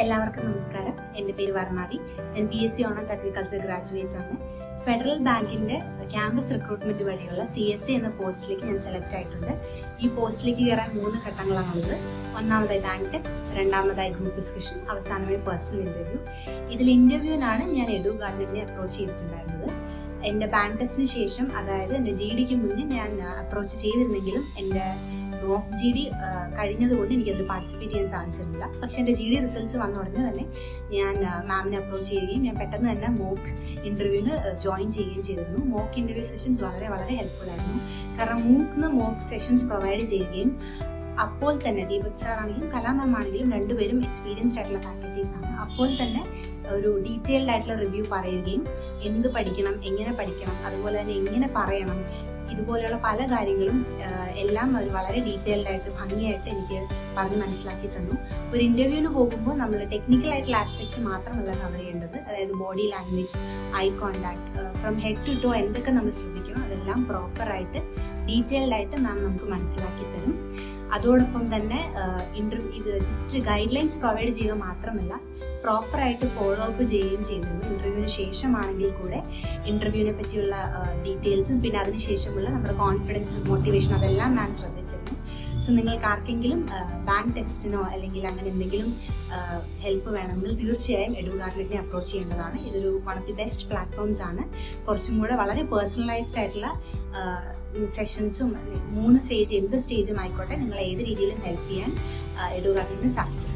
എല്ലാവർക്കും നമസ്കാരം. എൻ്റെ പേര് വർണ്ണാവി. ഞാൻ BSc ഓണേഴ്സ് അഗ്രികൾച്ചർ ഗ്രാജുവേറ്റ് ആണ്. ഫെഡറൽ ബാങ്കിന്റെ ക്യാമ്പസ് റിക്രൂട്ട്മെന്റ് വഴിയുള്ള CSA എന്ന പോസ്റ്റിലേക്ക് ഞാൻ സെലക്ട് ആയിട്ടുണ്ട്. ഈ പോസ്റ്റിലേക്ക് കയറാൻ 3 ഘട്ടങ്ങളാണുള്ളത്. ഒന്നാമതായി ബാങ്ക് ടെസ്റ്റ്, രണ്ടാമതായി ഗ്രൂപ്പ് ഡിസ്കഷൻ, അവസാനമായി പേഴ്സണൽ ഇന്റർവ്യൂ. ഇതിൽ ഇന്റർവ്യൂവിനാണ് ഞാൻ എഡുഗാർഡിനെ അപ്രോച്ച് ചെയ്തിട്ടുണ്ടായിരുന്നത്. എൻ്റെ ബാങ്ക് ടെസ്റ്റിന് ശേഷം, അതായത് എൻ്റെ GDക്ക് മുന്നേ ഞാൻ അപ്രോച്ച് ചെയ്തിരുന്നെങ്കിലും എൻ്റെ മോക്ക് GD കഴിഞ്ഞതുകൊണ്ട് എനിക്കതിൽ പാർട്ടിസിപ്പേറ്റ് ചെയ്യാൻ സാധിച്ചിരുന്നില്ല. പക്ഷെ എൻ്റെ GD റിസൾട്ട്സ് വന്ന ഉടനെ തന്നെ ഞാൻ മാമിനെ അപ്രോച്ച് ചെയ്യുകയും ഞാൻ പെട്ടെന്ന് തന്നെ മോക്ക് ഇന്റർവ്യൂവിന് ജോയിൻ ചെയ്യുകയും ചെയ്തിരുന്നു. മോക്ക് ഇന്റർവ്യൂ സെഷൻസ് വളരെ വളരെ ഹെൽപ്ഫുൾ ആയിരുന്നു. കാരണം മോക്ക് സെഷൻസ് പ്രൊവൈഡ് ചെയ്യുകയും അപ്പോൾ തന്നെ ദീപക് സാർ ആണെങ്കിലും കലാ മാം ആണെങ്കിലും രണ്ടുപേരും എക്സ്പീരിയൻസ്ഡ് ആയിട്ടുള്ള ഫാക്കൽറ്റീസ് ആണ്. അപ്പോൾ തന്നെ ഒരു ഡീറ്റെയിൽഡ് ആയിട്ടുള്ള റിവ്യൂ പറയുകയും എന്ത് പഠിക്കണം, എങ്ങനെ പഠിക്കണം, അതുപോലെ തന്നെ എങ്ങനെ പറയണം, ഇതുപോലെയുള്ള പല കാര്യങ്ങളും എല്ലാം അവർ വളരെ ഡീറ്റെയിൽഡ് ആയിട്ട് ഭംഗിയായിട്ട് എനിക്ക് പറഞ്ഞ് മനസ്സിലാക്കി തന്നു. ഒരു ഇന്റർവ്യൂവിന് പോകുമ്പോൾ നമ്മൾ ടെക്നിക്കൽ ആയിട്ടുള്ള ആസ്പെക്ട്സ് മാത്രമല്ല കവർ ചെയ്യേണ്ടത്, അതായത് body language, eye contact, from head to toe എന്തൊക്കെ നമ്മൾ ശ്രദ്ധിക്കണം അതെല്ലാം പ്രോപ്പറായിട്ട് ഡീറ്റെയിൽഡ് ആയിട്ട് മാം നമുക്ക് മനസ്സിലാക്കി തരും. അതോടൊപ്പം തന്നെ ഇത് ജസ്റ്റ് ഗൈഡ് ലൈൻസ് പ്രൊവൈഡ് ചെയ്യുക മാത്രമല്ല പ്രോപ്പറായിട്ട് ഫോളോ അപ്പ് ചെയ്യുകയും ചെയ്തിരുന്നു. ഇന്റർവ്യൂവിന് ശേഷമാണെങ്കിൽ കൂടെ ഇന്റർവ്യൂവിനെ പറ്റിയുള്ള ഡീറ്റെയിൽസും പിന്നെ അതിനുശേഷമുള്ള നമ്മുടെ കോൺഫിഡൻസ്, മോട്ടിവേഷൻ അതെല്ലാം മാം ശ്രദ്ധിച്ചിരുന്നു. സോ നിങ്ങൾക്ക് ആർക്കെങ്കിലും ബാങ്ക് ടെസ്റ്റിനോ അല്ലെങ്കിൽ അങ്ങനെ എന്തെങ്കിലും ഹെൽപ്പ് വേണമെങ്കിൽ തീർച്ചയായും എഡുഗാർഡിനെ അപ്രോച്ച് ചെയ്യേണ്ടതാണ്. ഇതൊരു one of the best platforms ആണ്. കുറച്ചും കൂടെ വളരെ പേഴ്സണലൈസ്ഡ് ആയിട്ടുള്ള സെഷൻസും 3 സ്റ്റേജ് എന്ത് സ്റ്റേജും ആയിക്കോട്ടെ നിങ്ങളെ ഏത് രീതിയിലും ഹെൽപ്പ് ചെയ്യാൻ എഡുഗാർഡിന് സാധിക്കും.